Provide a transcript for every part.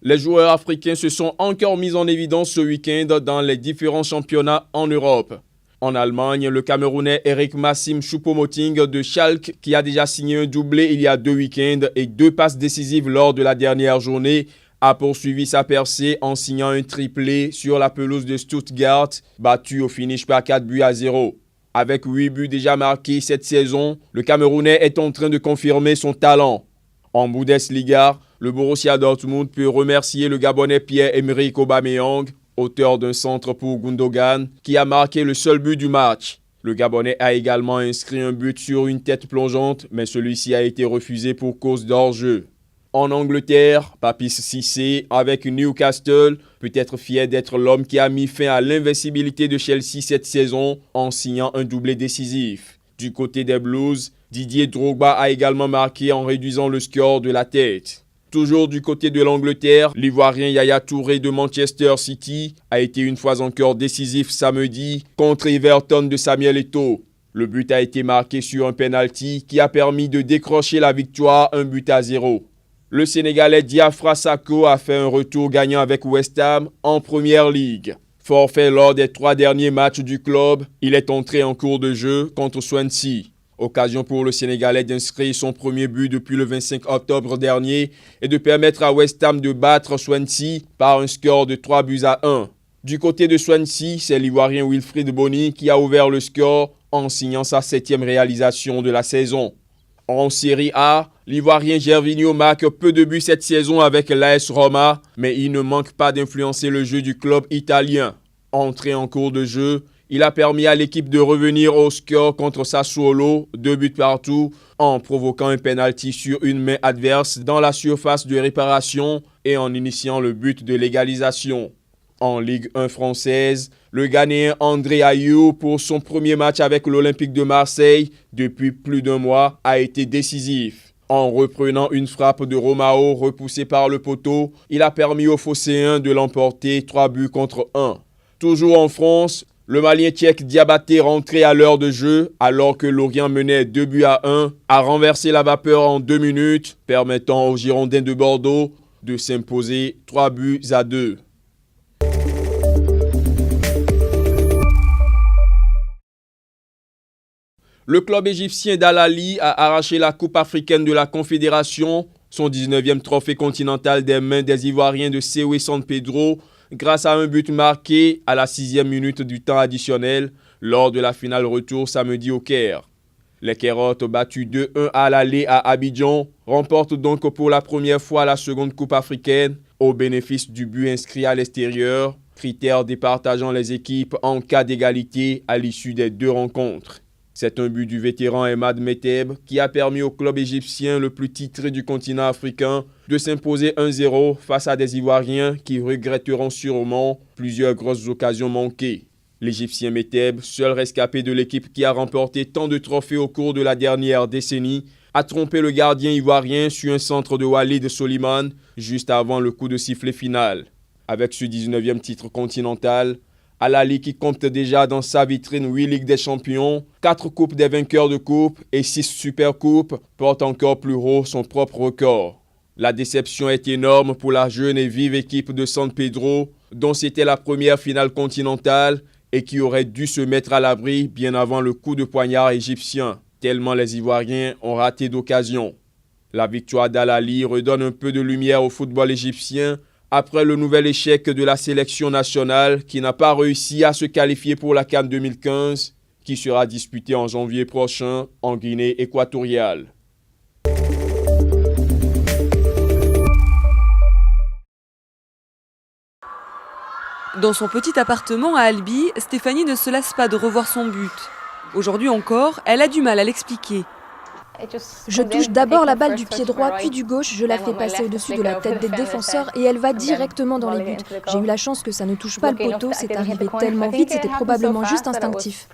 Les joueurs africains se sont encore mis en évidence ce week-end dans les différents championnats en Europe. En Allemagne, le Camerounais Eric Massim Choupo-Moting de Schalke, qui a déjà signé un doublé il y a 2 week-ends et 2 passes décisives lors de la dernière journée, a poursuivi sa percée en signant un triplé sur la pelouse de Stuttgart, battu au finish par 4-0. Avec 8 buts déjà marqués cette saison, le Camerounais est en train de confirmer son talent. En Bundesliga, le Borussia Dortmund peut remercier le Gabonais Pierre-Emerick Aubameyang, auteur d'un centre pour Gundogan, qui a marqué le seul but du match. Le Gabonais a également inscrit un but sur une tête plongeante, mais celui-ci a été refusé pour cause d'hors-jeu. En Angleterre, Papis Cissé, avec Newcastle, peut être fier d'être l'homme qui a mis fin à l'invincibilité de Chelsea cette saison en signant un doublé décisif. Du côté des Blues, Didier Drogba a également marqué en réduisant le score de la tête. Toujours du côté de l'Angleterre, l'Ivoirien Yaya Touré de Manchester City a été une fois encore décisif samedi contre Everton de Samuel Eto'o. Le but a été marqué sur un penalty qui a permis de décrocher la victoire 1-0. Le Sénégalais Diafra Sakho a fait un retour gagnant avec West Ham en Première Ligue. Forfait lors des 3 derniers matchs du club, il est entré en cours de jeu contre Swansea. Occasion pour le Sénégalais d'inscrire son premier but depuis le 25 octobre dernier et de permettre à West Ham de battre Swansea par un score de 3-1. Du côté de Swansea, c'est l'Ivoirien Wilfried Bony qui a ouvert le score en signant sa 7e réalisation de la saison. En Série A, l'Ivoirien Gervinho marque peu de buts cette saison avec l'AS Roma, mais il ne manque pas d'influencer le jeu du club italien. Entré en cours de jeu, il a permis à l'équipe de revenir au score contre Sassuolo, 2 buts partout, en provoquant un penalty sur une main adverse dans la surface de réparation et en initiant le but de l'égalisation. En Ligue 1 française, le Ghanéen André Ayew, pour son premier match avec l'Olympique de Marseille depuis plus d'1 mois, a été décisif. En reprenant une frappe de Romao repoussée par le poteau, il a permis aux Phocéens de l'emporter 3-1. Toujours en France, le Malien tchèque Diabaté, rentré à l'heure de jeu alors que Lorient menait 2-1, a renversé la vapeur en 2 minutes, permettant aux Girondins de Bordeaux de s'imposer 3-2. Le club égyptien d'Al Ahly a arraché la Coupe africaine de la Confédération, son 19e trophée continental des mains des Ivoiriens de Sewé San Pedro, grâce à un but marqué à la 6e minute du temps additionnel lors de la finale retour samedi au Caire. Les Kairotes, battus 2-1 à l'aller à Abidjan, remportent donc pour la première fois la seconde Coupe africaine au bénéfice du but inscrit à l'extérieur, critère départageant les équipes en cas d'égalité à l'issue des 2 rencontres. C'est un but du vétéran Emad Meteb qui a permis au club égyptien le plus titré du continent africain de s'imposer 1-0 face à des Ivoiriens qui regretteront sûrement plusieurs grosses occasions manquées. L'Égyptien Meteb, seul rescapé de l'équipe qui a remporté tant de trophées au cours de la dernière décennie, a trompé le gardien ivoirien sur un centre de Walid Soliman juste avant le coup de sifflet final. Avec ce 19e titre continental, Al Ahly, qui compte déjà dans sa vitrine 8 Ligues des Champions, 4 Coupes des vainqueurs de Coupe et 6 Supercoupes, porte encore plus haut son propre record. La déception est énorme pour la jeune et vive équipe de San Pedro, dont c'était la première finale continentale et qui aurait dû se mettre à l'abri bien avant le coup de poignard égyptien, tellement les Ivoiriens ont raté d'occasion. La victoire d'Al Ahly redonne un peu de lumière au football égyptien, après le nouvel échec de la sélection nationale qui n'a pas réussi à se qualifier pour la CAN 2015, qui sera disputée en janvier prochain en Guinée équatoriale. Dans son petit appartement à Albi, Stéphanie ne se lasse pas de revoir son but. Aujourd'hui encore, elle a du mal à l'expliquer. Je touche d'abord la balle du pied droit, puis du gauche, je la fais passer au-dessus de la tête des défenseurs et elle va directement dans les buts. J'ai eu la chance que ça ne touche pas le poteau, c'est arrivé tellement vite, c'était probablement juste instinctif.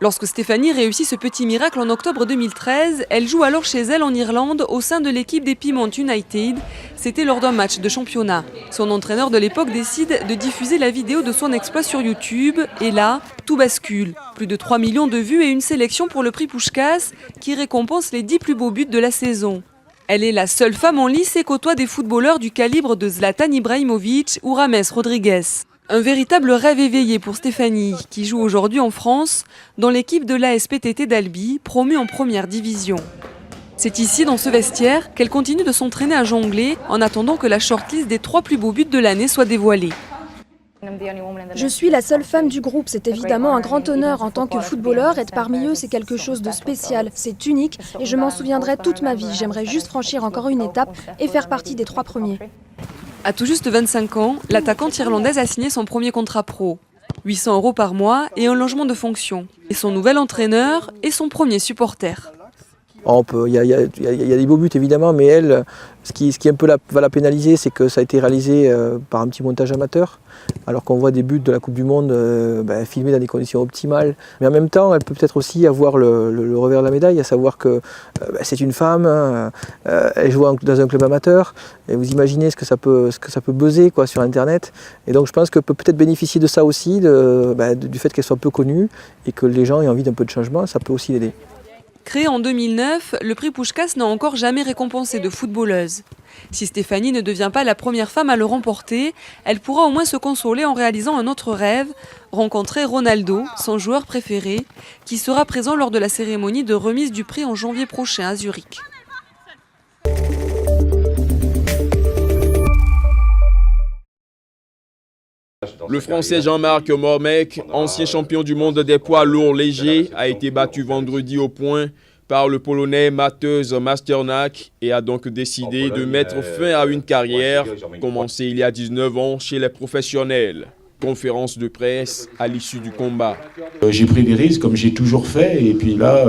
Lorsque Stéphanie réussit ce petit miracle en octobre 2013, elle joue alors chez elle en Irlande au sein de l'équipe des Peamount United. C'était lors d'un match de championnat. Son entraîneur de l'époque décide de diffuser la vidéo de son exploit sur YouTube et là, tout bascule. Plus de 3 millions de vues et une sélection pour le prix Puskás qui récompense les 10 plus beaux buts de la saison. Elle est la seule femme en lice et côtoie des footballeurs du calibre de Zlatan Ibrahimovic ou James Rodriguez. Un véritable rêve éveillé pour Stéphanie, qui joue aujourd'hui en France dans l'équipe de l'ASPTT d'Albi, promue en première division. C'est ici, dans ce vestiaire, qu'elle continue de s'entraîner à jongler en attendant que la shortlist des 3 plus beaux buts de l'année soit dévoilée. Je suis la seule femme du groupe, c'est évidemment un grand honneur en tant que footballeur. Être parmi eux, c'est quelque chose de spécial, c'est unique et je m'en souviendrai toute ma vie. J'aimerais juste franchir encore une étape et faire partie des 3 premiers. À tout juste 25 ans, l'attaquante irlandaise a signé son premier contrat pro. 800 € par mois et un logement de fonction. Et son nouvel entraîneur est son premier supporter. Il y a des beaux buts évidemment, mais elle, ce qui un peu va la pénaliser, c'est que ça a été réalisé par un petit montage amateur, alors qu'on voit des buts de la Coupe du Monde filmés dans des conditions optimales. Mais en même temps, elle peut peut-être aussi avoir le revers de la médaille, à savoir que c'est une femme, elle joue dans un club amateur, et vous imaginez ce que ça peut buzzer quoi, sur Internet. Et donc je pense qu'elle peut peut-être bénéficier de ça aussi, du fait qu'elle soit peu connue, et que les gens aient envie d'un peu de changement, ça peut aussi l'aider. Créé en 2009, le prix Puskás n'a encore jamais récompensé de footballeuse. Si Stéphanie ne devient pas la première femme à le remporter, elle pourra au moins se consoler en réalisant un autre rêve, rencontrer Ronaldo, son joueur préféré, qui sera présent lors de la cérémonie de remise du prix en janvier prochain à Zurich. Le Français Jean-Marc Mormec, ancien champion du monde des poids lourds légers, a été battu vendredi au point par le Polonais Mateusz Masternak et a donc décidé de mettre fin à une carrière commencée il y a 19 ans chez les professionnels. Conférence de presse à l'issue du combat. J'ai pris des risques comme j'ai toujours fait et puis là,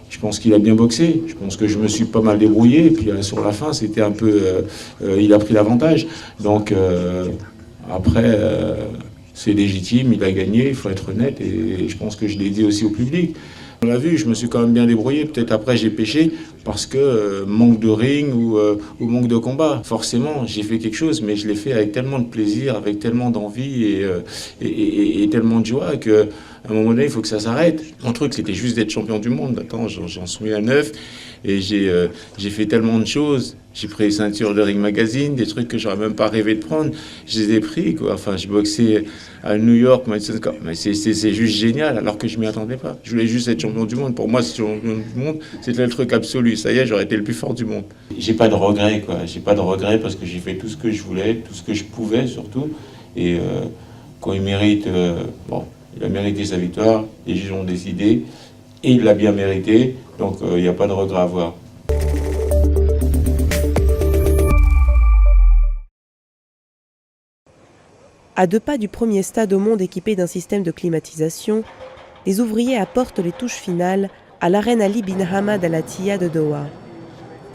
je pense qu'il a bien boxé. Je pense que je me suis pas mal débrouillé et puis sur la fin, c'était un peu... il a pris l'avantage. Donc... Après, c'est légitime, il a gagné, il faut être honnête, et je pense que je l'ai dit aussi au public. On l'a vu, je me suis quand même bien débrouillé, peut-être après j'ai péché, parce que manque de ring ou manque de combat. Forcément, j'ai fait quelque chose, mais je l'ai fait avec tellement de plaisir, avec tellement d'envie et tellement de joie qu'à un moment donné, il faut que ça s'arrête. Mon truc, c'était juste d'être champion du monde. Attends, j'en suis à 9, et j'ai fait tellement de choses. J'ai pris les ceintures de Ring Magazine, des trucs que j'aurais même pas rêvé de prendre. Je les ai pris, quoi. Enfin, je boxais à New York, Madison Square. Mais c'est juste génial, alors que je m'y attendais pas. Je voulais juste être champion du monde. Pour moi, champion du monde, c'était le truc absolu. Ça y est, j'aurais été le plus fort du monde. J'ai pas de regrets, quoi. J'ai pas de regrets parce que j'ai fait tout ce que je voulais, tout ce que je pouvais, surtout. Et quand il mérite, il a mérité sa victoire. Les juges ont décidé et il l'a bien mérité. Donc, il n'y a pas de regret à avoir. À 2 pas du premier stade au monde équipé d'un système de climatisation, les ouvriers apportent les touches finales à l'arène Ali bin Hamad Al Attiyah de Doha.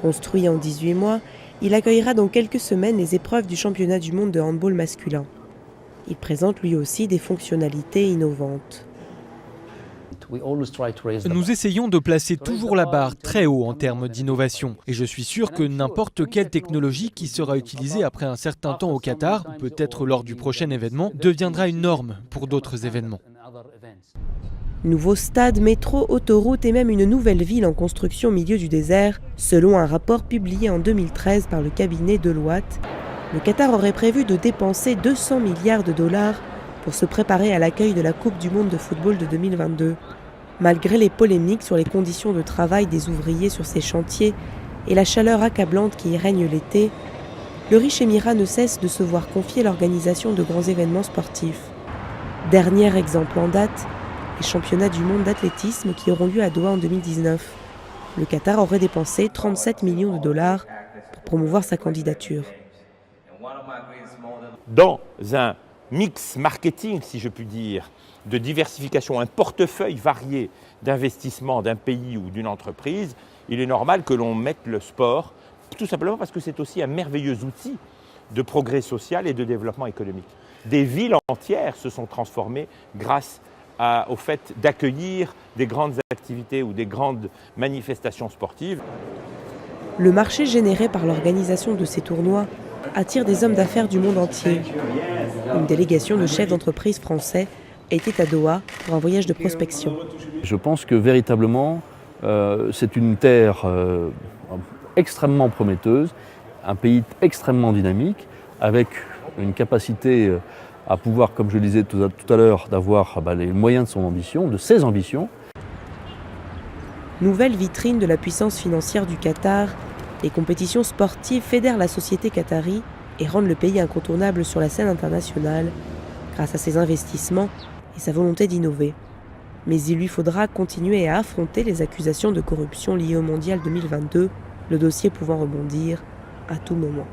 Construit en 18 mois, il accueillera dans quelques semaines les épreuves du championnat du monde de handball masculin. Il présente lui aussi des fonctionnalités innovantes. Nous essayons de placer toujours la barre très haut en termes d'innovation. Et je suis sûr que n'importe quelle technologie qui sera utilisée après un certain temps au Qatar, ou peut-être lors du prochain événement, deviendra une norme pour d'autres événements. Nouveau stade, métro, autoroute et même une nouvelle ville en construction au milieu du désert. Selon un rapport publié en 2013 par le cabinet Deloitte, le Qatar aurait prévu de dépenser 200 milliards de dollars pour se préparer à l'accueil de la Coupe du monde de football de 2022. Malgré les polémiques sur les conditions de travail des ouvriers sur ces chantiers et la chaleur accablante qui y règne l'été, le riche émirat ne cesse de se voir confier l'organisation de grands événements sportifs. Dernier exemple en date, les championnats du monde d'athlétisme qui auront lieu à Doha en 2019. Le Qatar aurait dépensé 37 millions de dollars pour promouvoir sa candidature. Dans un mix marketing, si je puis dire, de diversification, un portefeuille varié d'investissement d'un pays ou d'une entreprise, il est normal que l'on mette le sport, tout simplement parce que c'est aussi un merveilleux outil de progrès social et de développement économique. Des villes entières se sont transformées grâce au fait d'accueillir des grandes activités ou des grandes manifestations sportives. Le marché généré par l'organisation de ces tournois attire des hommes d'affaires du monde entier. Une délégation de chefs d'entreprise français était à Doha pour un voyage de prospection. Je pense que véritablement, c'est une terre extrêmement prometteuse, un pays extrêmement dynamique, avec une capacité à pouvoir, comme je le disais tout à l'heure, d'avoir les moyens de son ambition, de ses ambitions. Nouvelle vitrine de la puissance financière du Qatar, les compétitions sportives fédèrent la société qatari et rendent le pays incontournable sur la scène internationale grâce à ses investissements et sa volonté d'innover. Mais il lui faudra continuer à affronter les accusations de corruption liées au Mondial 2022, le dossier pouvant rebondir à tout moment.